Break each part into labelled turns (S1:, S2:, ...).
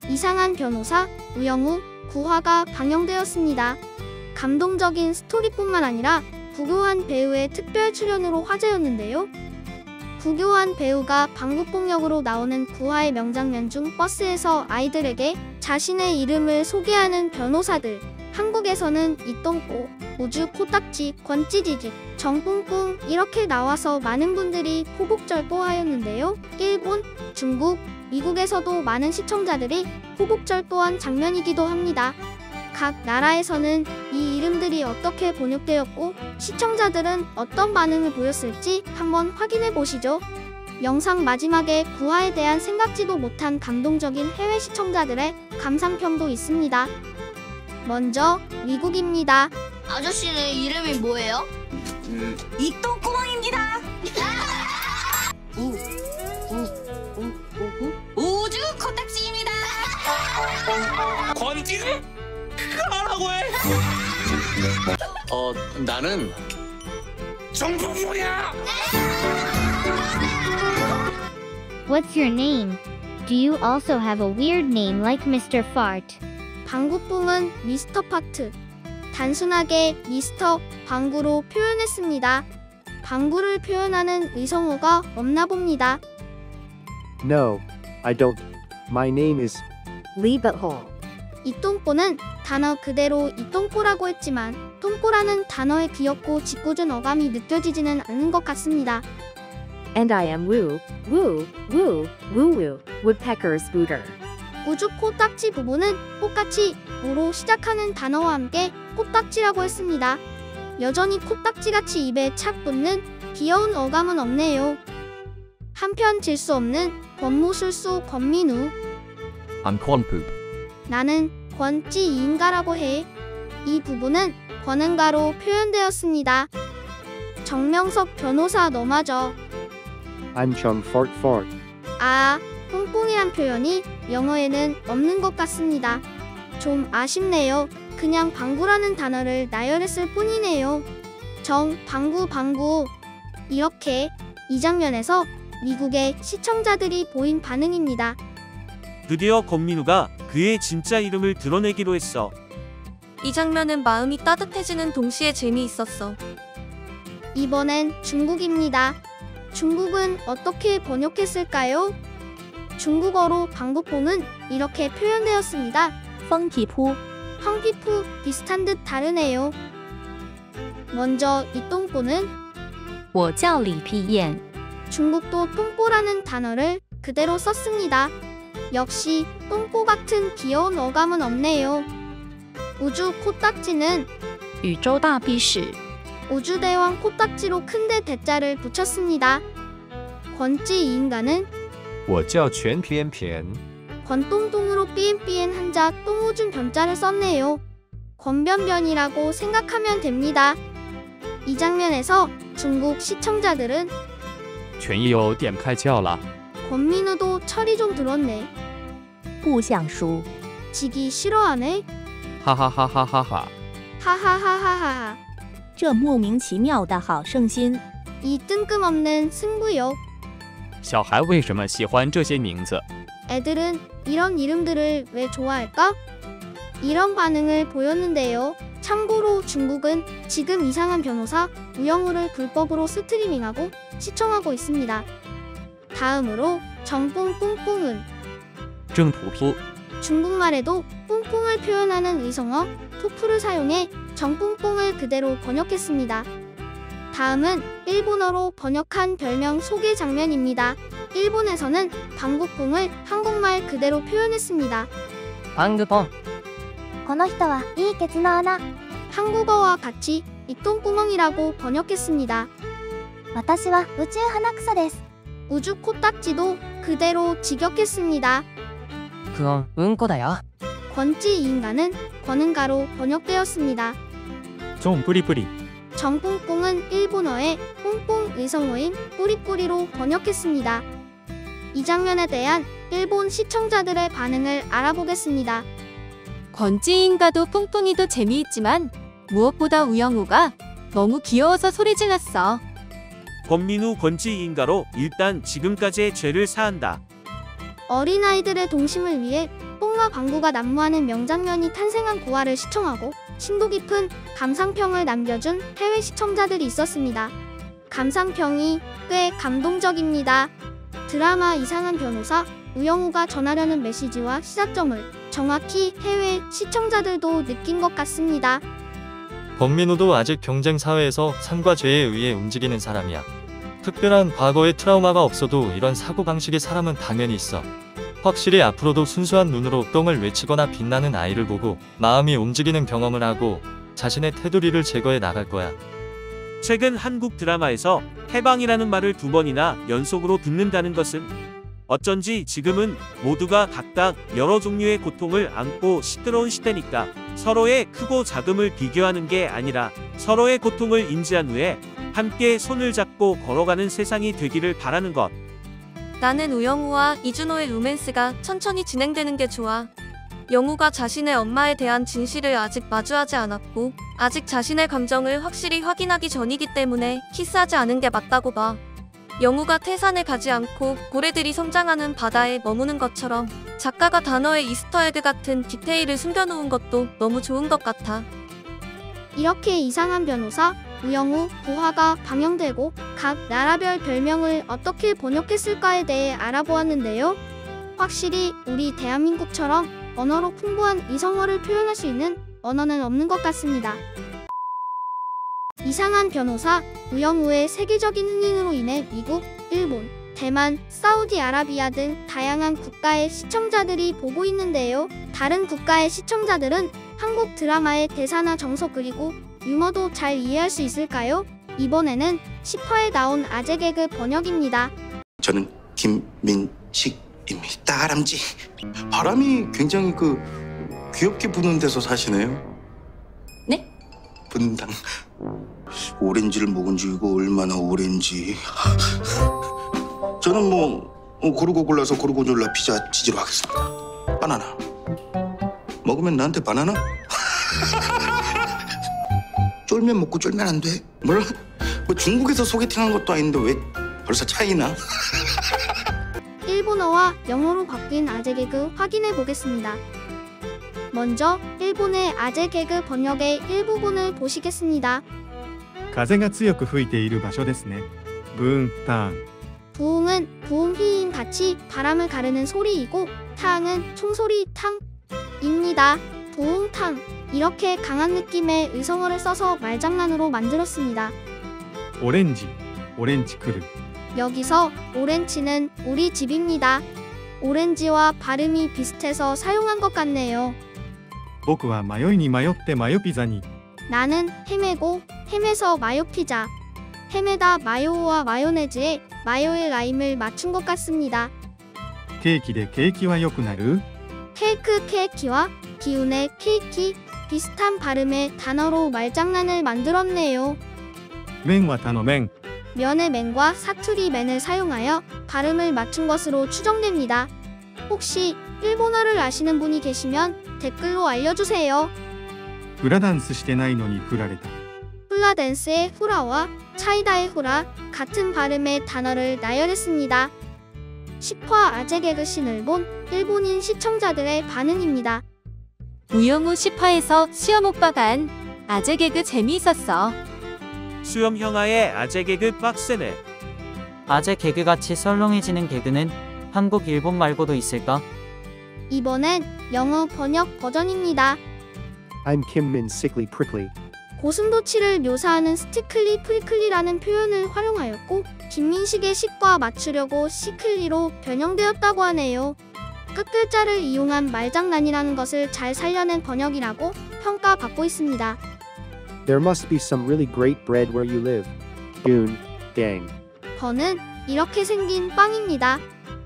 S1: 이상한 변호사 우영우 9화가 방영되었습니다. 감동적인 스토리뿐만 아니라 부교환 배우의 특별 출연으로 화제였는데요. 부교환 배우가 방구뽕 역으로 나오는 9화의 명장면 중 버스에서 아이들에게 자신의 이름을 소개하는 변호사들. 한국에서는 이똥꼬, 우주 코딱지, 권찌지직, 정뿡뿡 이렇게 나와서 많은 분들이 호복절보하였는데요. 일본, 중국, 미국에서도 많은 시청자들이 호복절보한 장면이기도 합니다. 각 나라에서는 이 이름들이 어떻게 번역되었고 시청자들은 어떤 반응을 보였을지 한번 확인해 보시죠. 영상 마지막에 9화에 대한 생각지도 못한 감동적인 해외 시청자들의 감상평도 있습니다. 먼저 미국입니다.
S2: 아저씨는 이름이 뭐예요?
S3: 이똥구멍입니다. 우주 코딱지입니다.
S4: 권지를 하라고 해.
S5: 나는
S4: 정풍이야.
S6: What's your name? Do you also have a weird name like Mr. Fart?
S1: 방구뽕은 미스터 파트. 단순하게 미스터 방구로 표현했습니다. 방구를 표현하는 의성어가 없나 봅니다.
S7: No, I don't. My name is
S8: Lee Butthole.
S1: 이똥꼬는 단어 그대로 이똥꼬라고 했지만 똥꼬라는 단어의 귀엽고 짓궂은 어감이 느껴지지는 않는 것 같습니다.
S8: And I am Woo, Woo, Woo, Woo Woo, Woodpecker's Booter.
S1: 우주 코딱지 부분은 똑같이 우로 시작하는 단어와 함께 코딱지라고 했습니다. 여전히 코딱지같이 입에 착 붙는 귀여운 어감은 없네요. 한편 질 수 없는 권무술수 권민우.
S9: I'm Quanpoop.
S1: 나는 권지인가라고 해. 이 부분은 권은가로 표현되었습니다. 정명석 변호사 너마저.
S7: I'm Chung Fart Fart.
S1: 아, 뿡뿡이란 표현이 영어에는 없는 것 같습니다. 좀 아쉽네요. 그냥 방구라는 단어를 나열했을 뿐이네요. 방구. 이렇게 이 장면에서 미국의 시청자들이 보인 반응입니다.
S10: 드디어 권민우가 그의 진짜 이름을 드러내기로 했어.
S3: 이 장면은 마음이 따뜻해지는 동시에 재미있었어.
S1: 이번엔 중국입니다. 중국은 어떻게 번역했을까요? 중국어로 방구뽕은 이렇게 표현되었습니다.
S8: 펑티푸.
S1: 펑티푸 비슷한 듯 다르네요. 먼저 이똥꼬는
S8: 我叫李皮燕.
S1: 중국도 똥꼬라는 단어를 그대로 썼습니다. 역시 똥꼬 같은 귀여운 어감은 없네요. 우주 코딱지는
S8: 宇宙大鼻屎.
S1: 우주대왕 코딱지로 큰데 대자를 붙였습니다. 권지인가는
S9: 我叫全偏偏.
S1: 권똥똥으로 삐엔삐엔 한자 똥오줌 변자를 썼네요. 권변변이라고 생각하면 됩니다. 이 장면에서 중국 시청자들은
S9: 全友点开叫了.
S1: 권민우도 철이 좀 들었네.
S8: 不想输.
S1: 지기 싫어하네.
S9: 하하하하하하.
S1: 하하하하하.
S8: 这莫名其妙的好胜心.
S1: 이 뜬금없는 승부욕.
S9: 小孩为什么喜欢这些名字?
S1: 애들은 이런 이름들을 왜 좋아할까? 이런 반응을 보였는데요. 참고로 중국은 지금 이상한 변호사 우영우를 불법으로 스트리밍하고 시청하고 있습니다. 다음으로 정뿡뿡뿡은
S9: 郑土扑.
S1: 중국말에도 뿡뿡을 표현하는 의성어 토프를 사용해 정뿡뿡을 그대로 번역했습니다. 다음은 일본어로 번역한 별명 소개 장면입니다. 일본에서는 방구뽕을 한국말 그대로 표현했습니다.
S8: 방구뽕. この人はいいケツの穴.
S1: 한국어와 같이 이똥구멍이라고 번역했습니다.
S6: 私は宇宙花草です.
S1: 우주 코딱지도 그대로 직역했습니다.
S8: 그건 응꼬다요.
S1: 권지인가는 권은가로 번역되었습니다.
S10: 좀 뿌리뿌리.
S1: 정뿡뿡은 일본어의 뿡뿡 의성어인 뿌리뿌리로 번역했습니다. 이 장면에 대한 일본 시청자들의 반응을 알아보겠습니다.
S3: 권지인가도 뿡뿡이도 재미있지만 무엇보다 우영우가 너무 귀여워서 소리 질렀어.
S10: 권민우 권지인가로 일단 지금까지의 죄를 사한다.
S1: 어린아이들의 동심을 위해 뽕과 방구가 난무하는 명장면이 탄생한 고화를 시청하고 심도 깊은 감상평을 남겨준 해외 시청자들이 있었습니다. 감상평이 꽤 감동적입니다. 드라마 이상한 변호사 우영우가 전하려는 메시지와 시사점을 정확히 해외 시청자들도 느낀 것 같습니다.
S5: 범민우도 아직 경쟁 사회에서 삶과 죄에 의해 움직이는 사람이야. 특별한 과거의 트라우마가 없어도 이런 사고방식의 사람은 당연히 있어. 확실히 앞으로도 순수한 눈으로 똥을 외치거나 빛나는 아이를 보고 마음이 움직이는 경험을 하고 자신의 테두리를 제거해 나갈 거야.
S10: 최근 한국 드라마에서 해방이라는 말을 2번이나 연속으로 듣는다는 것은 어쩐지 지금은 모두가 각각 여러 종류의 고통을 안고 시끄러운 시대니까 서로의 크고 작음을 비교하는 게 아니라 서로의 고통을 인지한 후에 함께 손을 잡고 걸어가는 세상이 되기를 바라는 것.
S3: 나는 우영우와 이준호의 로맨스가 천천히 진행되는 게 좋아. 영우가 자신의 엄마에 대한 진실을 아직 마주하지 않았고 아직 자신의 감정을 확실히 확인하기 전이기 때문에 키스하지 않은 게 맞다고 봐. 영우가 태산에 가지 않고 고래들이 성장하는 바다에 머무는 것처럼 작가가 단어에 이스터에그 같은 디테일을 숨겨놓은 것도 너무 좋은 것 같아.
S1: 이렇게 이상한 변호사 우영우 9화가 방영되고 각 나라별 별명을 어떻게 번역했을까에 대해 알아보았는데요. 확실히 우리 대한민국처럼 언어로 풍부한 이성어를 표현할 수 있는 언어는 없는 것 같습니다. 이상한 변호사 우영우의 세계적인 흥행으로 인해 미국, 일본, 대만, 사우디아라비아 등 다양한 국가의 시청자들이 보고 있는데요. 다른 국가의 시청자들은 한국 드라마의 대사나 정서 그리고 유머도 잘 이해할 수 있을까요? 이번에는 10화에 나온 아재 개그 번역입니다.
S11: 저는 김민식입니다. 다람쥐. 바람이 굉장히 귀엽게 부는 데서 사시네요.
S2: 네?
S11: 분당. 오렌지를 먹은 지 이거 얼마나 오렌지. 저는 고르고 골라서 고르고졸라 피자 치즈로 하겠습니다. 바나나. 먹으면 나한테 바나나? 쫄면 먹고 쫄면 안 돼. 몰라? 중국에서 소개팅한 것도 아닌데 왜 벌써 차이나?
S1: 일본어와 영어로 바뀐 아재 개그 확인해 보겠습니다. 먼저 일본의 아재 개그 번역의 일부분을 보시겠습니다.
S12: 風が強く吹いている場所ですね。ブーンタン。
S1: 부흥은 부흥 휘인 같이 바람을 가르는 소리이고 탕은 총소리 탕입니다. 부흥탕. 이렇게 강한 느낌의 의성어를 써서 말장난으로 만들었습니다.
S12: オレンジ、オレンジ来る。
S1: 여기서 오렌지는 우리 집입니다. 오렌지와 발음이 비슷해서 사용한 것 같네요.
S12: 僕は迷いに迷ってマヨピザに。
S1: 나는 헤매고 헤매서 마요 피자. 헤매다 마요와 마요네즈에 마요의 라임을 맞춘 것 같습니다.
S12: ケーキで景気は良くなる？
S1: 케이크 케이키와 기운의 케이키 비슷한 발음의 단어로 말장난을 만들었네요.
S12: 麺は頼めん。
S1: 면의 맨과 사투리 맨을 사용하여 발음을 맞춘 것으로 추정됩니다. 혹시 일본어를 아시는 분이 계시면 댓글로 알려주세요.
S12: フラダンスしてないのに振られた。
S1: 훌라댄스의 후라와 차이다의 후라 같은 발음의 단어를 나열했습니다. 10화 아재 개그 씬을 본 일본인 시청자들의 반응입니다.
S13: 우영우 10화에서 수염 오빠가 한 아재 개그 재미있었어.
S10: 수염 형아의 아재 개그 빡세네.
S14: 아재 개그같이 썰렁해지는 개그는 한국, 일본 말고도 있을까?
S1: 이번엔 영어 번역 버전입니다.
S7: I'm Kim Min Sickly Prickly.
S1: 고슴도치를 묘사하는 스티클리 프리클리라는 표현을 활용하였고 김민식의 식과 맞추려고 시클리로 변형되었다고 하네요. 끝글자를 이용한 말장난이라는 것을 잘 살려낸 번역이라고 평가받고 있습니다.
S7: There must be some really great bread where you live. Goon, gang.
S1: 버는 이렇게 생긴 빵입니다.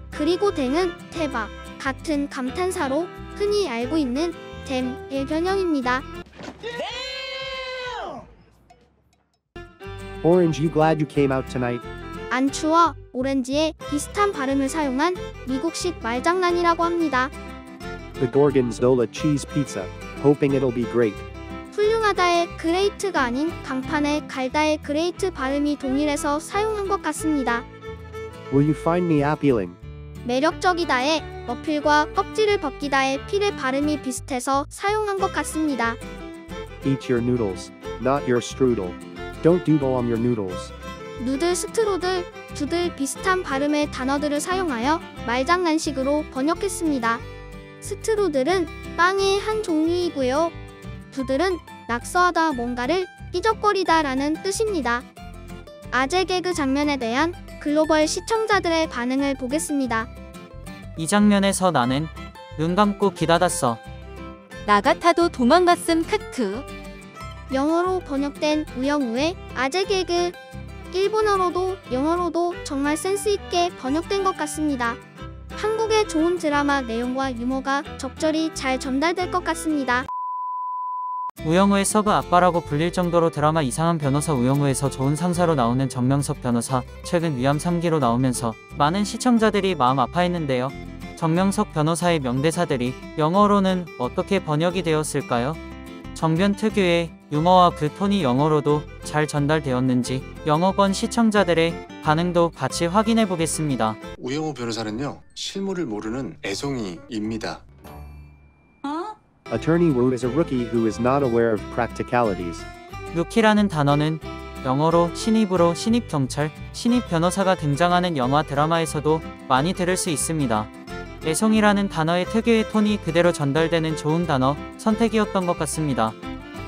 S1: 그리고 댕은 대박 같은 감탄사로 흔히 알고 있는 댐의 변형입니다.
S7: Orange, you glad you came out tonight?
S1: 안추와 오렌지의 비슷한 발음을 사용한 미국식 말장난이라고 합니다.
S7: The Gorgonzola cheese pizza. Hoping it'll be great.
S1: 훌륭하다의 그레이트가 아닌 강판의 갈다의 그레이트 발음이 동일해서 사용한 것 같습니다.
S7: Will you find me appealing?
S1: 매력적이다의 어필과 껍질을 벗기다의 필의 발음이 비슷해서 사용한 것 같습니다.
S7: Eat your noodles, not your strudel. Don't doodle on your noodles.
S1: 누들, 스트루들, 두들 비슷한 발음의 단어들을 사용하여 말장난식으로 번역했습니다. 스트루들은 빵의 한 종류이고요. 두들은 낙서하다 뭔가를 삐적거리다라는 뜻입니다. 아재 개그 장면에 대한 글로벌 시청자들의 반응을 보겠습니다.
S14: 이 장면에서 나는 눈 감고 귀 닫았어.
S13: 나 같아도 도망갔음 크크.
S1: 영어로 번역된 우영우의 아재 개그. 일본어로도 영어로도 정말 센스 있게 번역된 것 같습니다. 한국의 좋은 드라마 내용과 유머가 적절히 잘 전달될 것 같습니다.
S14: 우영우의 서브 아빠라고 불릴 정도로 드라마 이상한 변호사 우영우에서 좋은 상사로 나오는 정명석 변호사, 최근 위암 3기로 나오면서 많은 시청자들이 마음 아파했는데요. 정명석 변호사의 명대사들이 영어로는 어떻게 번역이 되었을까요? 정변 특유의 유머와 그 톤이 영어로도 잘 전달되었는지 영어권 시청자들의 반응도 같이 확인해 보겠습니다.
S15: 우영우 변호사는요, 실물을 모르는 애송이입니다.
S7: Attorney Wu is a rookie who is not aware of practicalities.
S14: 루키라는 단어는 영어로 신입으로 신입 경찰, 신입 변호사가 등장하는 영화 드라마에서도 많이 들을 수 있습니다. 애송이라는 단어의 특유의 톤이 그대로 전달되는 좋은 단어 선택이었던 것 같습니다.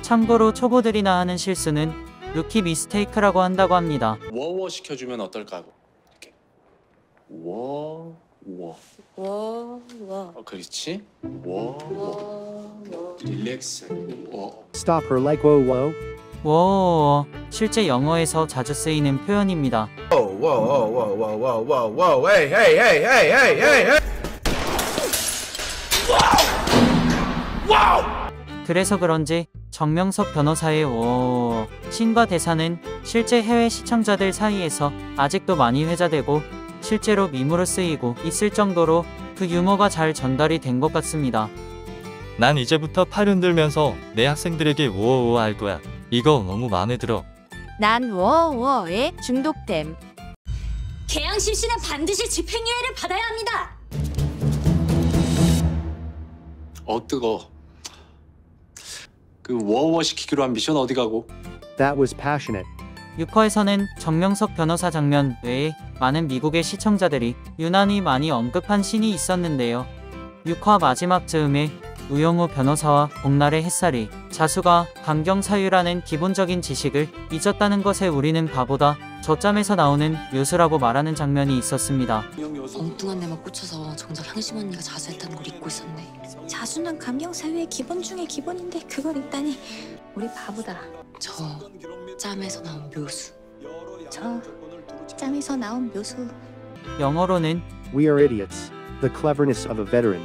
S14: 참고로 초보들이나 하는 실수는 루키 미스테이크라고 한다고 합니다.
S15: 워워 시켜주면 어떨까고. 이렇게 워워. 그렇지. 워워. 릴렉스. 워.
S7: Stop her like whoa whoa.
S14: 워어 실제 영어에서 자주 쓰이는 표현입니다. 그래서 그런지 정명석 변호사의 워어 신과 대사는 실제 해외 시청자들 사이에서 아직도 많이 회자되고 실제로 밈으로 쓰이고 있을 정도로 그 유머가 잘 전달이 된 것 같습니다.
S5: 난 이제부터 팔 흔들면서 내 학생들에게 우어우어 할 거야. 이거 너무 마음에 들어.
S16: 난 워워에 중독됨.
S17: 계양심 씨는 반드시 집행유예를 받아야 합니다.
S15: 뜨거. 그 워워 시키기로 한 미션 어디 가고?
S7: That was passionate.
S14: 6화에서는 정명석 변호사 장면 외에 많은 미국의 시청자들이 유난히 많이 언급한 씬이 있었는데요. 6화 마지막 즈음에 우영우 변호사와 봄날의 햇살이 자수가 강경사유라는 기본적인 지식을 잊었다는 것에 우리는 바보다 저짬에서 나오는 묘수라고 말하는 장면이 있었습니다.
S18: 엉뚱한 데만 꽂혀서 정작 향심 언니가 자수했다는 걸 잊고 있었네. 자수는 강경사유의 기본 중에 기본인데 그걸 잊다니 우리 바보다. 저 짬에서 나온 묘수. 저 짬에서 나온 묘수.
S14: 영어로는
S7: We are idiots. The cleverness of a veteran.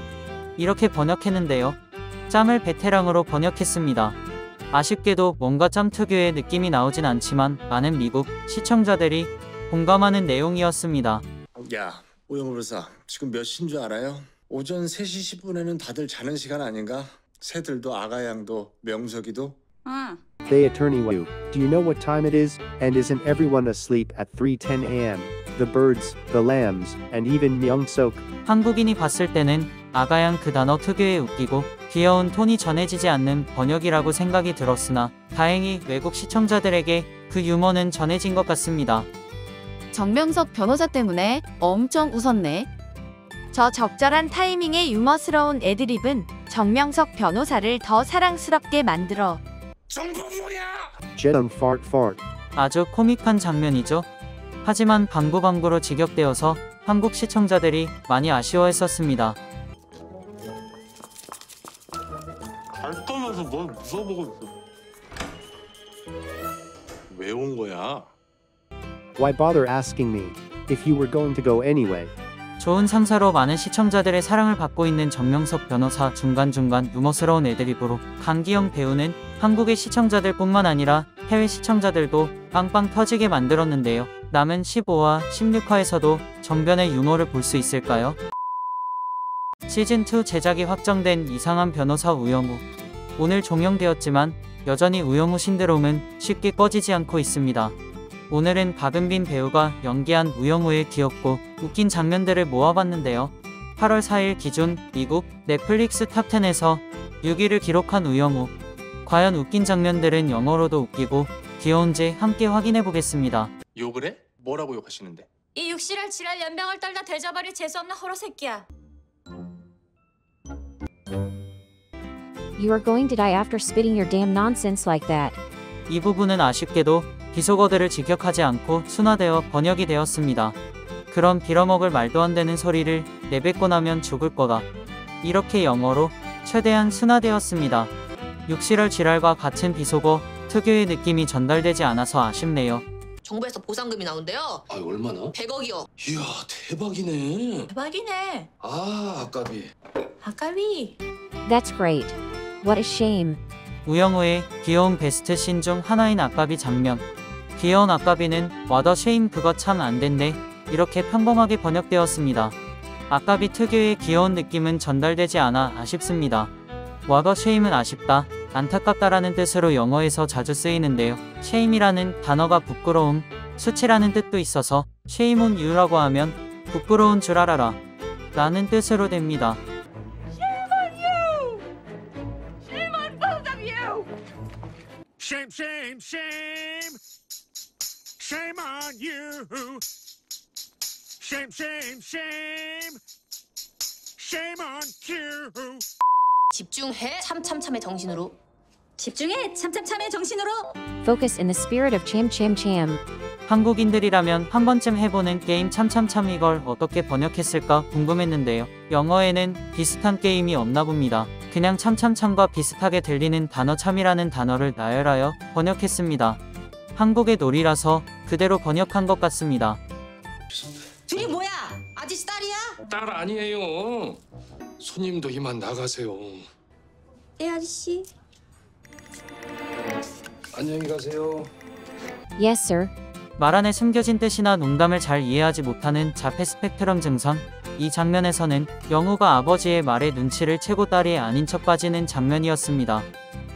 S14: 이렇게 번역했는데요. 짬을 베테랑으로 번역했습니다. 아쉽게도 뭔가 짬 특유의 느낌이 나오진 않지만 많은 미국 시청자들이 공감하는 내용이었습니다.
S15: 야, 우영우 변호사, 지금 몇 시인 줄 알아요? 오전 3시 10분에는 다들 자는 시간 아닌가? 새들도 아가양도 명석이도?
S7: They attorney Wu. Do you know what time it is? And isn't everyone asleep at 3:10 a.m.? The birds, the lambs, and even Myung-sok.
S14: 한국인이 봤을 때는 아가양 그 단어 특유의 웃기고 귀여운 톤이 전해지지 않는 번역이라고 생각이 들었으나 다행히 외국 시청자들에게 그 유머는 전해진 것 같습니다.
S16: 정명석 변호사 때문에 엄청 웃었네. 저 적절한 타이밍의 유머스러운 애드립은 정명석 변호사를 더 사랑스럽게 만들어.
S7: Jedon fart fart.
S14: 아주 코믹한 장면이죠. 하지만 방구방구로 직역되어서 한국 시청자들이 많이 아쉬워했었습니다.
S15: 잘 떠면서 뭘 무서워보고 있어. 왜 온 거야?
S7: Why bother asking me? If you were going to go anyway.
S14: 좋은 상사로 많은 시청자들의 사랑을 받고 있는 정명석 변호사 중간중간 유머스러운 애드립으로 강기영 배우는 한국의 시청자들뿐만 아니라 해외 시청자들도 빵빵 터지게 만들었는데요. 남은 15화, 16화에서도 정변의 유머를 볼 수 있을까요? 시즌2 제작이 확정된 이상한 변호사 우영우. 오늘 종영되었지만 여전히 우영우 신드롬은 쉽게 꺼지지 않고 있습니다. 오늘은 박은빈 배우가 연기한 우영우의 귀엽고 웃긴 장면들을 모아봤는데요. 8월 4일 기준 미국 넷플릭스 탑10에서 6위를 기록한 우영우. 과연 웃긴 장면들은 영어로도 웃기고 귀여운지 함께 확인해보겠습니다.
S11: 욕을 해? 뭐라고 욕하시는데?
S17: 이 육실할 지랄 연병을 떨다 대자발이 재수없는 호러 새끼야.
S8: You are going to die after spitting your damn nonsense like that.
S14: 이 부분은 아쉽게도 비속어들을 직역하지 않고 순화되어 번역이 되었습니다. 그런 빌어먹을 말도 안 되는 소리를 내뱉고 나면 죽을 거다. 이렇게 영어로 최대한 순화되었습니다. 육실할 지랄과 같은 비속어 특유의 느낌이 전달되지 않아서 아쉽네요.
S19: 정부에서 보상금이 나온대요.
S11: 아, 얼마나?
S19: 100억이요.
S11: 이야, 대박이네.
S19: 대박이네.
S11: 아, 아까비.
S19: 아까비.
S8: That's great. What a shame.
S14: 우영우의 귀여운 베스트 씬 중 하나인 아까비 장면. 귀여운 아까비는 와더 쉐임 그거 참 안 됐네. 이렇게 평범하게 번역되었습니다. 아까비 특유의 귀여운 느낌은 전달되지 않아 아쉽습니다. 와더 쉐임은 아쉽다, 안타깝다라는 뜻으로 영어에서 자주 쓰이는데요. 쉐임이라는 단어가 부끄러움, 수치라는 뜻도 있어서 shame on you라고 하면 부끄러운 줄 알아라 라는 뜻으로 됩니다.
S20: Shame on both of you! Shame, shame, shame! Shame on you! Shame, shame, shame! Shame on you!
S19: 집중해. 참참참의 정신으로.
S17: 집중해. 참참참의 정신으로.
S8: Focus in the spirit of cham cham cham.
S14: 한국인들이라면 한 번쯤 해보는 게임 참참참 이걸 어떻게 번역했을까 궁금했는데요. 영어에는 비슷한 게임이 없나 봅니다. 그냥 참참참과 비슷하게 들리는 단어 참이라는 단어를 나열하여 번역했습니다. 한국의 놀이라서 그대로 번역한 것 같습니다.
S19: 둘이 뭐야? 아저씨 딸이야?
S11: 딸 아니에요. 손님도 이만 나가세요.
S17: 네 아저씨.
S11: 안녕히 가세요.
S8: Yes, sir.
S14: 말 안에 숨겨진 뜻이나 농담을 잘 이해하지 못하는 자폐 스펙트럼 증상. 이 장면에서는 영우가 아버지의 말에 눈치를 채고 딸이 아닌 척 빠지는 장면이었습니다.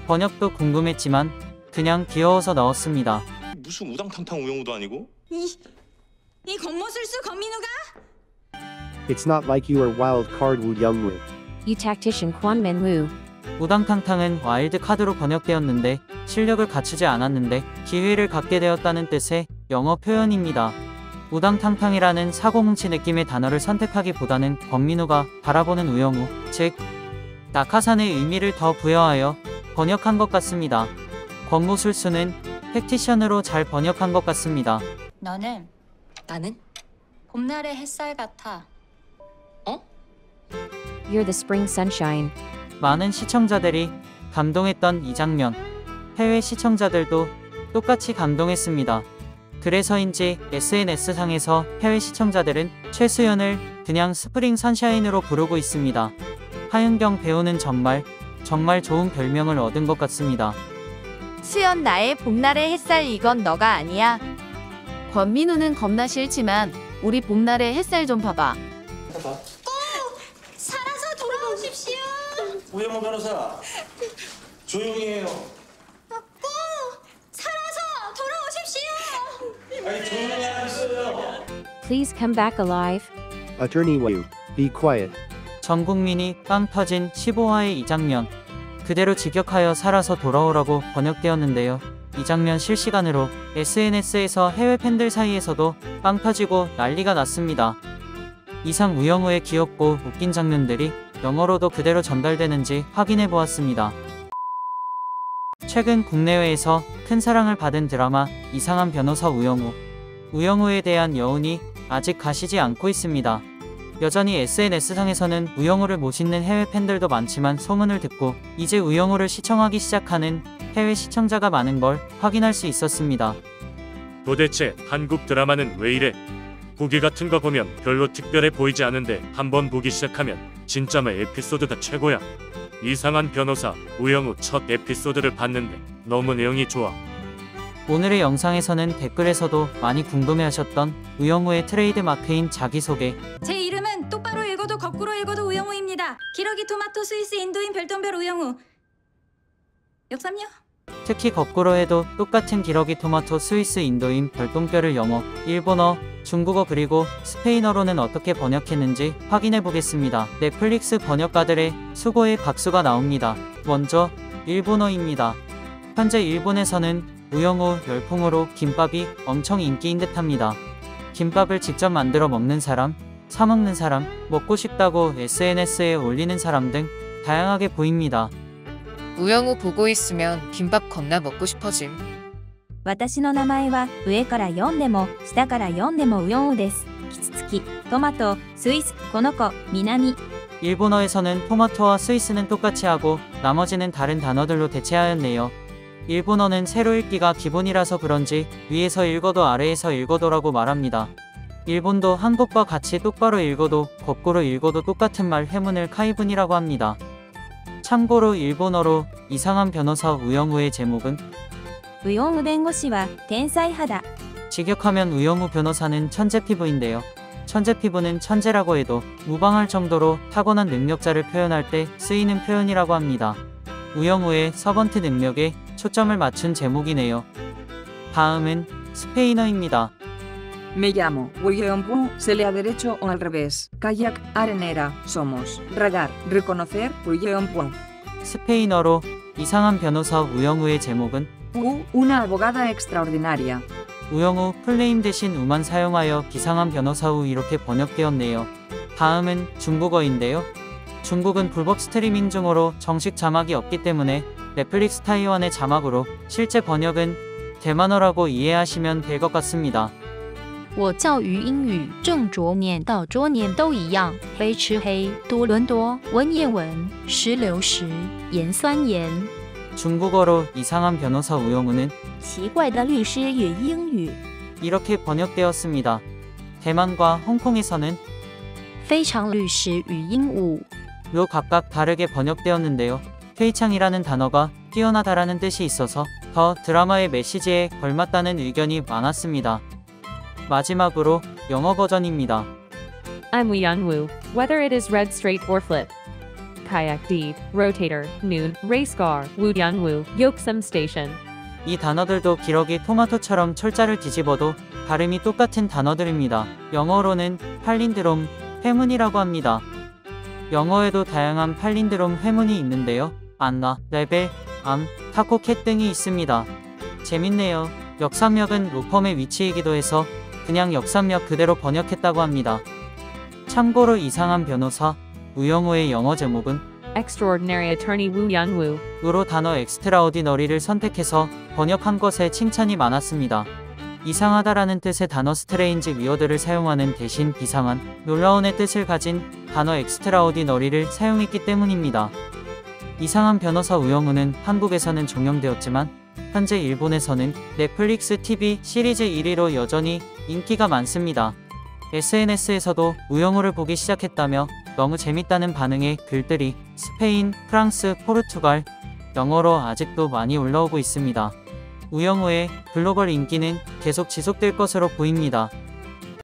S14: 번역도 궁금했지만 그냥 귀여워서 넣었습니다.
S4: 무슨 우당탕탕 우영우도 아니고?
S17: 이 겉모술수 건민우가?
S7: It's not like you are wild card Woo Youngwoo.
S8: You tactician Kwon Min Woo.
S14: 우당탕탕은 와일드 카드로 번역되었는데 실력을 갖추지 않았는데 기회를 갖게 되었다는 뜻의 영어 표현입니다. 우당탕탕이라는 사고뭉치 느낌의 단어를 선택하기보다는 권민우가 바라보는 우영우, 즉 낙하산의 의미를 더 부여하여 번역한 것 같습니다. 권모술수는 팩티션으로 잘 번역한 것 같습니다.
S17: 너는?
S19: 나는?
S17: 봄날의 햇살 같아.
S8: You're the spring sunshine.
S14: 많은 시청자들이 감동했던 이 장면. 해외 시청자들도 똑같이 감동했습니다. 그래서인지 SNS상에서 해외 시청자들은 최수연을 그냥 스프링 선샤인으로 부르고 있습니다. 하윤경 배우는 정말 좋은 별명을 얻은 것 같습니다.
S16: 수연 나의 봄날의 햇살 이건 너가 아니야. 권민우는 겁나 싫지만 우리 봄날의 햇살 좀 봐봐.
S17: 살아서 돌아오십시오.
S4: 우영우 변호사 조용히 해요.
S17: 살아서 돌아오십시오.
S4: 아니 조용히 하겠어요.
S8: Please come back alive.
S7: Attorney Woo, be quiet.
S14: 전 국민이 빵 터진 15화의 이 장면. 그대로 직역하여 살아서 돌아오라고 번역되었는데요. 이 장면 실시간으로 SNS에서 해외 팬들 사이에서도 빵 터지고 난리가 났습니다. 이상 우영우의 귀엽고 웃긴 장면들이 영어로도 그대로 전달되는지 확인해 보았습니다. 최근 국내외에서 큰 사랑을 받은 드라마 이상한 변호사 우영우. 우영우에 대한 여운이 아직 가시지 않고 있습니다. 여전히 SNS상에서는 우영우를 모시는 해외 팬들도 많지만 소문을 듣고 이제 우영우를 시청하기 시작하는 해외 시청자가 많은 걸 확인할 수 있었습니다.
S10: 도대체 한국 드라마는 왜 이래? 보기 같은 거 보면 별로 특별해 보이지 않은데 한번 보기 시작하면 진짜 매 에피소드가 최고야. 이상한 변호사 우영우 첫 에피소드를 봤는데 너무 내용이 좋아.
S14: 오늘의 영상에서는 댓글에서도 많이 궁금해하셨던 우영우의 트레이드 마크인 자기소개.
S17: 제 이름은 똑바로 읽어도 거꾸로 읽어도 우영우입니다. 기러기 토마토 스위스 인도인 별똥별 우영우. 역삼요?
S14: 특히 거꾸로 해도 똑같은 기러기 토마토 스위스 인도인 별똥별을 영어, 일본어, 중국어 그리고 스페인어로는 어떻게 번역했는지 확인해 보겠습니다. 넷플릭스 번역가들의 수고의 박수가 나옵니다. 먼저 일본어입니다. 현재 일본에서는 우영우 열풍으로 김밥이 엄청 인기인 듯합니다. 김밥을 직접 만들어 먹는 사람, 사 먹는 사람, 먹고 싶다고 SNS에 올리는 사람 등 다양하게 보입니다.
S21: 우영우 보고 있으면 김밥 겁나 먹고 싶어짐.
S22: 私の名前は上から読んでも下から読んでもウヨンウです。キツツキ、トマト、スイス、この子、南。
S14: 일본어에서는 토마토와 스위스는 똑같이 하고 나머지는 다른 단어들로 대체하였네요. 일본어는 세로 읽기가 기본이라서 그런지 위에서 읽어도 아래에서 읽어도라고 말합니다. 일본도 한국과 같이 똑바로 읽어도 거꾸로 읽어도 똑같은 말 회문을 카이분이라고 합니다. 참고로 일본어로 이상한 변호사 우영우의 제목은
S22: ウヨンウ弁護士は天才肌。
S14: 직역하면 우영우 변호사는 천재 피부인데요. 천재 피부는 천재라고 해도 무방할 정도로 타고난 능력자를 표현할 때 쓰이는 표현이라고 합니다. 우영우의 서번트 능력에 초점을 맞춘 제목이네요. 다음은 스페인어입니다.
S23: Me llamo William. ¿Se lea derecho o al revés? Kayak, arenera, somos. Radar, reconocer, William.
S14: 스페인어로 이상한 변호사 우영우의 제목은
S23: Una abogada extraordinaria.
S14: 우영우 플레임 대신 우만 사용하여 비상한 변호사 우 이렇게 번역되었네요. 다음은 중국어인데요. 중국은 불법 스트리밍 중으로 정식 자막이 없기 때문에 넷플릭스 타이완의 자막으로 실제 번역은 대만어라고 이해하시면 될 것 같습니다.
S24: 我教于英语，正浊念到浊念都一样，黑吃黑，多伦多，文言文，石榴石，盐酸盐。
S14: 중국어로 이상한 변호사 우영우는
S22: 奇怪的律师与英语
S14: 이렇게 번역되었습니다. 대만과 홍콩에서는
S24: 非常律师与鹦鹉
S14: 로 각각 다르게 번역되었는데요. 회창이라는 단어가 뛰어나다라는 뜻이 있어서 더 드라마의 메시지에 걸맞다는 의견이 많았습니다. 마지막으로 영어 버전입니다.
S8: I'm Woo. Whether it is red straight or flip. Kayak deed, rotator, noon, race car, Woo, Yoksum station.
S14: 이 단어들도 기러기 토마토처럼 철자를 뒤집어도 발음이 똑같은 단어들입니다. 영어로는 팔린드롬, 회문이라고 합니다. 영어에도 다양한 팔린드롬 회문이 있는데요. 안나, 레벨, 암, 타코, 캣 등이 있습니다. 재밌네요. 역삼역은 로펌의 위치이기도 해서 그냥 역삼역 그대로 번역했다고 합니다. 참고로 이상한 변호사 우영우의 영어 제목은
S8: Extraordinary Attorney Woo
S14: 으로 단어 엑스트라오디너리를 선택해서 번역한 것에 칭찬이 많았습니다. 이상하다라는 뜻의 단어 스트레인지 위어드를 사용하는 대신 비상한, 놀라운의 뜻을 가진 단어 엑스트라오디너리를 사용했기 때문입니다. 이상한 변호사 우영우는 한국에서는 종영되었지만 현재 일본에서는 넷플릭스 TV 시리즈 1위로 여전히 인기가 많습니다. SNS에서도 우영우를 보기 시작했다며 너무 재밌다는 반응의 글들이 스페인, 프랑스, 포르투갈, 영어로 아직도 많이 올라오고 있습니다. 우영우의 글로벌 인기는 계속 지속될 것으로 보입니다.